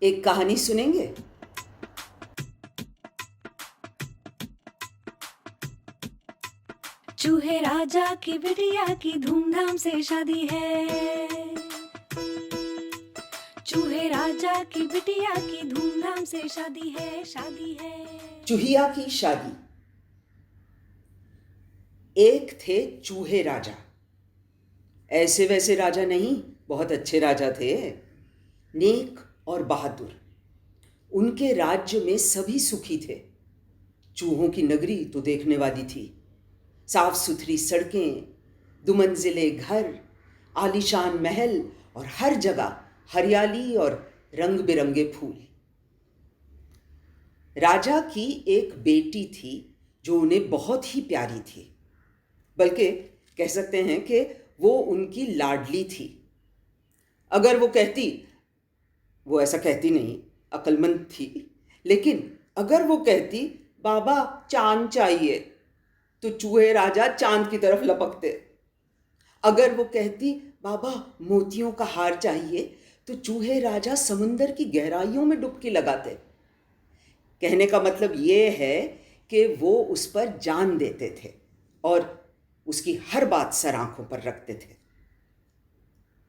एक कहानी सुनेंगे? चूहे राजा की बिटिया की धूमधाम से शादी है। चूहे राजा की बिटिया की धूमधाम से शादी है, शादी है। चूहिया की शादी। एक थे चूहे राजा। ऐसे वैसे राजा नहीं, बहुत अच्छे राजा थे, नेक और बहादुर। उनके राज्य में सभी सुखी थे। चूहों की नगरी तो देखने वाली थी। साफ सुथरी सड़कें, दुमंजिले घर, आलीशान महल और हर जगह हरियाली और रंग बिरंगे फूल। राजा की एक बेटी थी जो उन्हें बहुत ही प्यारी थी, बल्कि कह सकते हैं कि वो उनकी लाडली थी। अगर वो कहती, वो ऐसा कहती नहीं, अक्लमंद थी, लेकिन अगर वो कहती बाबा चांद चाहिए, तो चूहे राजा चांद की तरफ लपकते। अगर वो कहती बाबा मोतियों का हार चाहिए, तो चूहे राजा समुंदर की गहराइयों में डुबकी लगाते। कहने का मतलब ये है कि वो उस पर जान देते थे और उसकी हर बात सर आंखों पर रखते थे।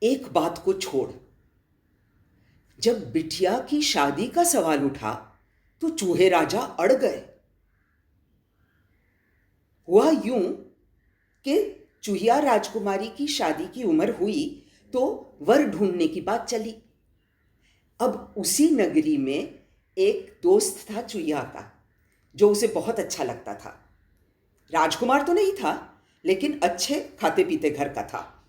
एक बात को छोड़, जब बिटिया की शादी का सवाल उठा तो चूहे राजा अड़ गए। हुआ यूं कि चूहिया राजकुमारी की शादी की उम्र हुई तो वर ढूंढने की बात चली। अब उसी नगरी में एक दोस्त था चूहिया का, जो उसे बहुत अच्छा लगता था। राजकुमार तो नहीं था, लेकिन अच्छे खाते पीते घर का था।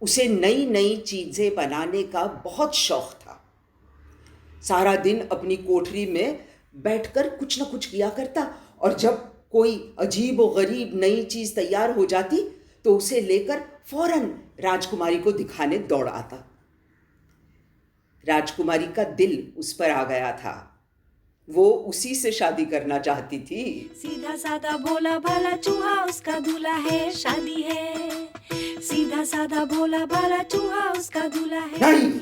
उसे नई नई चीजें बनाने का बहुत शौक था। सारा दिन अपनी कोठरी में बैठकर कुछ न कुछ किया करता, और जब कोई अजीब और गरीब नई चीज तैयार हो जाती तो उसे लेकर फौरन राजकुमारी को दिखाने दौड़ आता। राजकुमारी का दिल उस पर आ गया था। वो उसी से शादी करना चाहती थी। सीधा साधा भोला भाला चूहा उसका दूल्हा है, शादी है। सीधा साधा भोला भाला चूहा उसका दूल्हा है। नहीं,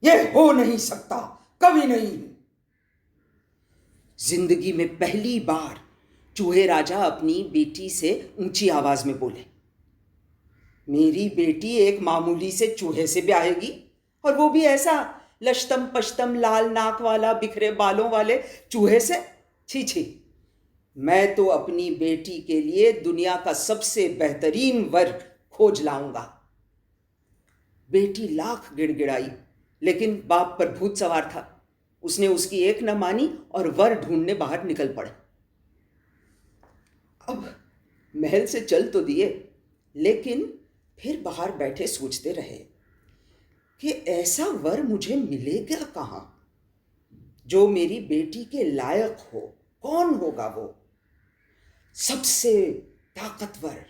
ये हो नहीं सकता, कभी नहीं। जिंदगी में पहली बार चूहे राजा अपनी बेटी से ऊंची आवाज में बोले, मेरी बेटी एक मामूली से चूहे से ब्याहेगी, और वो भी ऐसा लश्तम पश्तम लाल नाक वाला बिखरे बालों वाले चूहे से? छी छी, मैं तो अपनी बेटी के लिए दुनिया का सबसे बेहतरीन वर खोज लाऊंगा। बेटी लाख गिड़गिड़ाई, लेकिन बाप पर भूत सवार था। उसने उसकी एक न मानी और वर ढूंढने बाहर निकल पड़े। अब महल से चल तो दिए, लेकिन फिर बाहर बैठे सोचते रहे कि ऐसा वर मुझे मिलेगा कहाँ जो मेरी बेटी के लायक हो। कौन होगा वो? सबसे ताकतवर,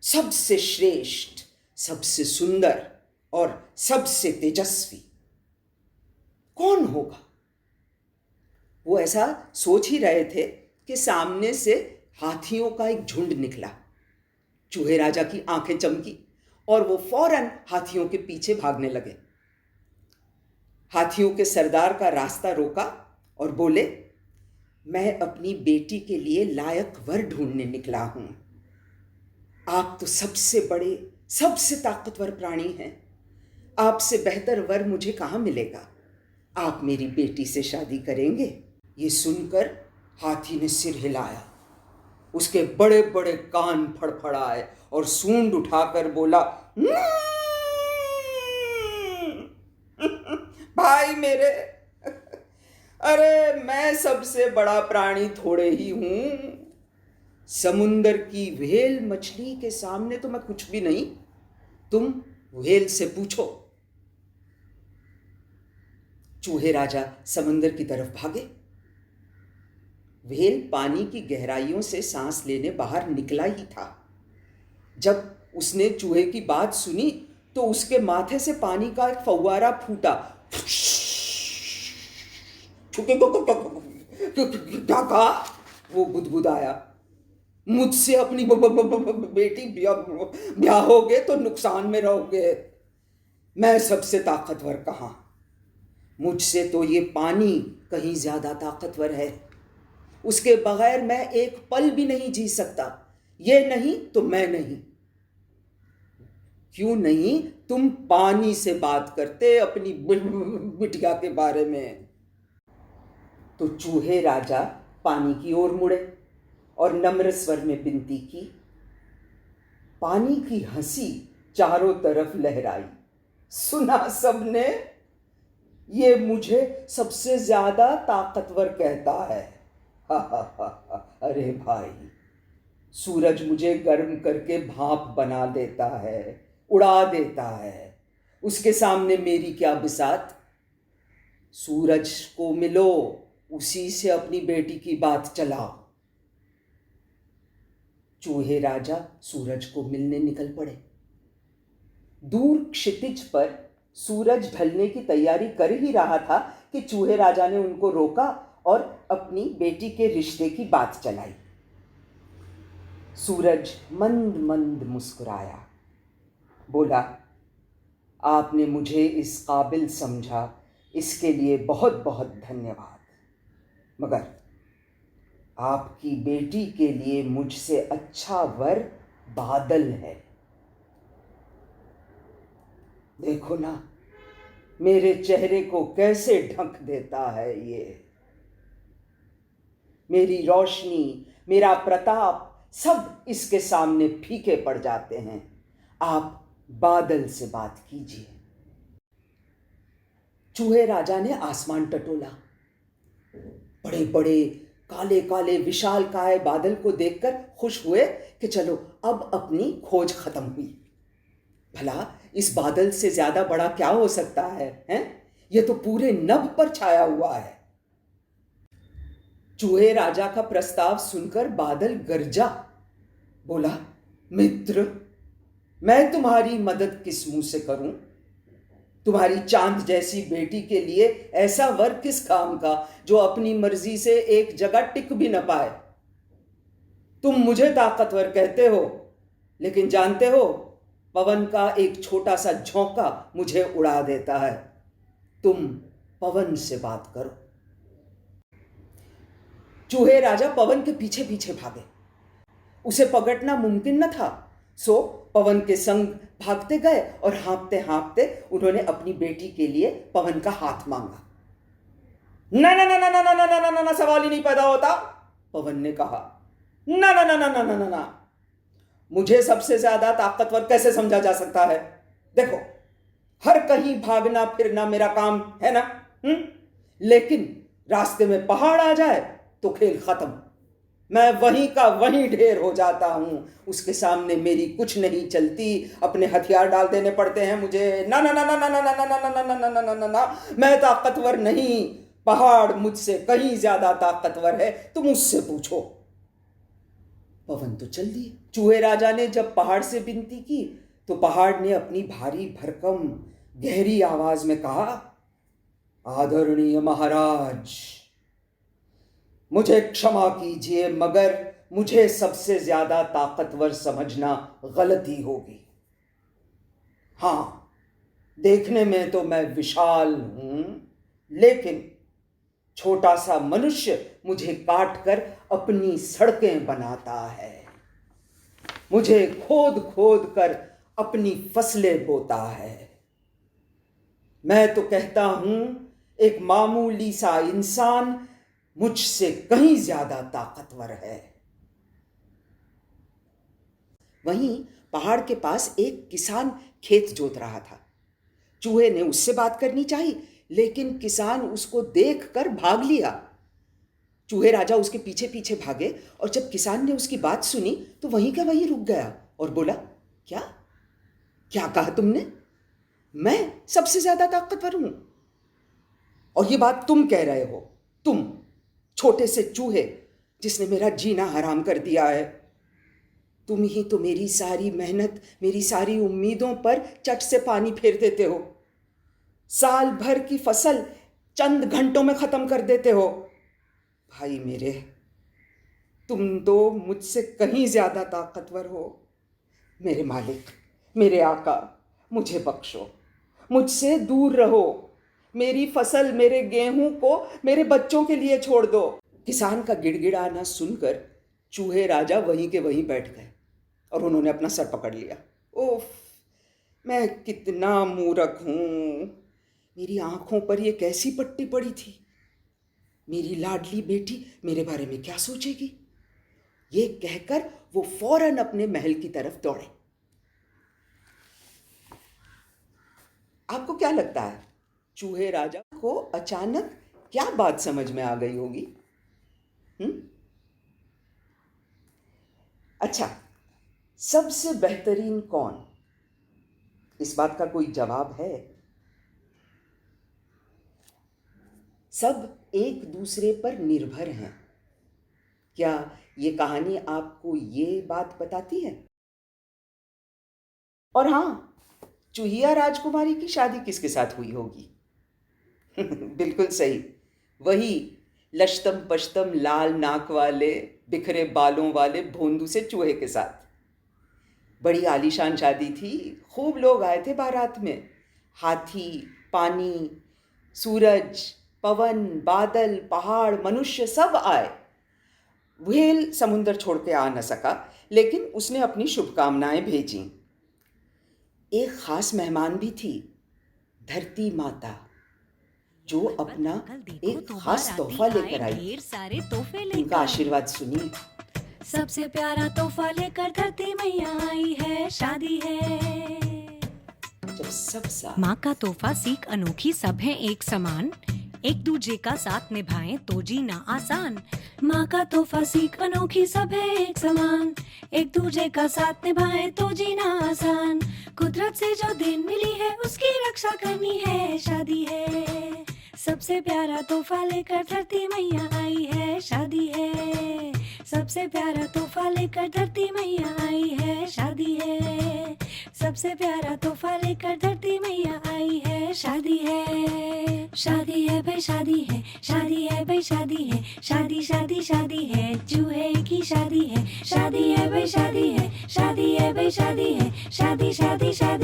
सबसे श्रेष्ठ, सबसे सुंदर और सबसे तेजस्वी कौन होगा? वो ऐसा सोच ही रहे थे कि सामने से हाथियों का एक झुंड निकला। चूहे राजा की आंखें चमकी और वो फौरन हाथियों के पीछे भागने लगे। हाथियों के सरदार का रास्ता रोका और बोले, मैं अपनी बेटी के लिए लायक वर ढूंढने निकला हूं। आप तो सबसे बड़े, सबसे ताकतवर प्राणी हैं। आपसे बेहतर वर मुझे कहां मिलेगा? आप मेरी बेटी से शादी करेंगे? ये सुनकर हाथी ने सिर हिलाया। उसके बड़े बड़े कान फड़फड़ाए और सूंड उठाकर बोला, भाई मेरे, अरे मैं सबसे बड़ा प्राणी थोड़े ही हूं। समुंदर की व्हेल मछली के सामने तो मैं कुछ भी नहीं। तुम व्हेल से पूछो। चूहे राजा समंदर की तरफ भागे। व्हेल पानी की गहराइयों से सांस लेने बाहर निकला ही था। जब उसने चूहे की बात सुनी तो उसके माथे से पानी का एक फव्वारा फूटा। क्या कहा? वो बुदबुदाया। मुझसे अपनी बेटी ब्याहोगे तो नुकसान में रहोगे। मैं सबसे ताकतवर कहाँ, मुझसे तो ये पानी कहीं ज्यादा ताकतवर है। उसके बगैर मैं एक पल भी नहीं जी सकता। ये नहीं तो मैं नहीं। क्यों नहीं तुम पानी से बात करते अपनी बिटिया के बारे में? तो चूहे राजा पानी की ओर मुड़े और नम्र स्वर में विनती की। पानी की हंसी चारों तरफ लहराई। सुना सबने, ये मुझे सबसे ज्यादा ताकतवर कहता है। हा हा हा हा। अरे भाई, सूरज मुझे गर्म करके भाप बना देता है, उड़ा देता है। उसके सामने मेरी क्या बिसात। सूरज को मिलो, उसी से अपनी बेटी की बात चलाओ। चूहे राजा सूरज को मिलने निकल पड़े। दूर क्षितिज पर सूरज ढलने की तैयारी कर ही रहा था कि चूहे राजा ने उनको रोका और अपनी बेटी के रिश्ते की बात चलाई। सूरज मंद मंद मुस्कुराया, बोला, आपने मुझे इस काबिल समझा, इसके लिए बहुत बहुत धन्यवाद। मगर आपकी बेटी के लिए मुझसे अच्छा वर बादल है। देखो ना, मेरे चेहरे को कैसे ढक देता है ये। मेरी रोशनी, मेरा प्रताप सब इसके सामने फीके पड़ जाते हैं। आप बादल से बात कीजिए। चूहे राजा ने आसमान टटोला। बड़े बड़े काले काले विशालकाय बादल को देखकर खुश हुए कि चलो अब अपनी खोज खत्म हुई। भला इस बादल से ज्यादा बड़ा क्या हो सकता है, हैं? ये तो पूरे नभ पर छाया हुआ है। चूहे राजा का प्रस्ताव सुनकर बादल गरजा, बोला, मित्र, मैं तुम्हारी मदद किस मुंह से करूं? तुम्हारी चांद जैसी बेटी के लिए ऐसा वर किस काम का जो अपनी मर्जी से एक जगह टिक भी न पाए। तुम मुझे ताकतवर कहते हो, लेकिन जानते हो पवन का एक छोटा सा झोंका मुझे उड़ा देता है। तुम पवन से बात करो। चूहे राजा पवन के पीछे पीछे भागे। उसे पकड़ना मुमकिन न था, सो पवन के संग भागते गए और हाँफते हाँफते उन्होंने अपनी बेटी के लिए पवन का हाथ मांगा। ना ना ना ना ना ना ना ना ना ना, सवाल ही नहीं पैदा होता, पवन ने कहा। ना ना ना ना ना ना ना ना, मुझे सबसे ज्यादा ताकतवर कैसे समझा जा सकता है? देखो, हर कहीं भागना फिरना मेरा काम है ना, लेकिन रास्ते में पहाड़ आ जाए तो खेल खत्म। मैं वहीं का वहीं ढेर हो जाता हूं। उसके सामने मेरी कुछ नहीं चलती, अपने हथियार डाल देने पड़ते हैं मुझे। ना ना ना ना ना ना ना ना ना ना ना ना ना ना ना, मैं ताकतवर नहीं। पहाड़ मुझसे कहीं ज्यादा ताकतवर है, तुम उससे पूछो। पवन तो चल दिए। चूहे राजा ने जब पहाड़ से विनती की तो पहाड़ ने अपनी भारी भरकम गहरी आवाज में कहा, आदरणीय महाराज, मुझे क्षमा कीजिए, मगर मुझे सबसे ज्यादा ताकतवर समझना गलती होगी। हां, देखने में तो मैं विशाल हूं, लेकिन छोटा सा मनुष्य मुझे काट कर अपनी सड़कें बनाता है, मुझे खोद खोद कर अपनी फसलें बोता है। मैं तो कहता हूं, एक मामूली सा इंसान मुझसे कहीं ज्यादा ताकतवर है। वहीं पहाड़ के पास एक किसान खेत जोत रहा था। चूहे ने उससे बात करनी चाहिए, लेकिन किसान उसको देखकर भाग लिया। चूहे राजा उसके पीछे पीछे भागे और जब किसान ने उसकी बात सुनी तो वहीं का वहीं रुक गया और बोला, क्या क्या कहा तुमने? मैं सबसे ज्यादा ताकतवर हूं, और ये बात तुम कह रहे हो? तुम छोटे से चूहे जिसने मेरा जीना हराम कर दिया है। तुम ही तो मेरी सारी मेहनत, मेरी सारी उम्मीदों पर चट से पानी फेर देते हो। साल भर की फसल चंद घंटों में खत्म कर देते हो। भाई मेरे, तुम तो मुझसे कहीं ज्यादा ताकतवर हो। मेरे मालिक, मेरे आका, मुझे बख्शो, मुझसे दूर रहो। मेरी फसल, मेरे गेहूं को मेरे बच्चों के लिए छोड़ दो। किसान का गिड़गिड़ाना सुनकर चूहे राजा वहीं के वहीं बैठ गए और उन्होंने अपना सर पकड़ लिया। ओफ, मैं कितना मूर्ख हूं। मेरी आंखों पर ये कैसी पट्टी पड़ी थी। मेरी लाडली बेटी मेरे बारे में क्या सोचेगी। ये कहकर वो फौरन अपने महल की तरफ दौड़े। आपको क्या लगता है, चूहे राजा को अचानक क्या बात समझ में आ गई होगी? अच्छा, सबसे बेहतरीन कौन? इस बात का कोई जवाब है? सब एक दूसरे पर निर्भर हैं। क्या ये कहानी आपको ये बात बताती है? और हाँ, चूहिया राजकुमारी की शादी किसके साथ हुई होगी? बिल्कुल सही, वही लश्तम पश्तम लाल नाक वाले बिखरे बालों वाले भोंदू से चूहे के साथ। बड़ी आलीशान शादी थी, खूब लोग आए थे बारात में। हाथी, पानी, सूरज, पवन, बादल, पहाड़, मनुष्य सब आए। व्हेल समुंदर छोड़ के आ न सका, लेकिन उसने अपनी शुभकामनाएं भेजी। एक खास मेहमान भी थी, धरती माता, जो अपना एक खास तोहफा लेकर आई। ढेर सारे तोहफे उनका लेकर। आशीर्वाद सुनिए। सबसे प्यारा तोहफा लेकर धरती मैया आई है, शादी है। जब सब साथ माँ का तोहफा सीख अनोखी, सब है एक समान। एक दूजे का साथ निभाएं तो जीना आसान। माँ का तोहफा सीख अनोखी, सब है एक समान। एक दूजे का साथ निभाएं तो जीना आसान। कुदरत से जो देन मिली है उसकी रक्षा करनी है, शादी है। सबसे प्यारा तोहफा लेकर धरती मैया आई है, शादी है। सबसे प्यारा तोहफा लेकर धरती मैया आई है, शादी है। सबसे प्यारा तोहफा लेकर धरती मैया आई है, शादी है। शादी है भाई शादी है, शादी है भाई शादी है। शादी शादी शादी है, चूहे की शादी है। शादी है भाई शादी है, शादी है भाई शादी है। शादी शादी शादी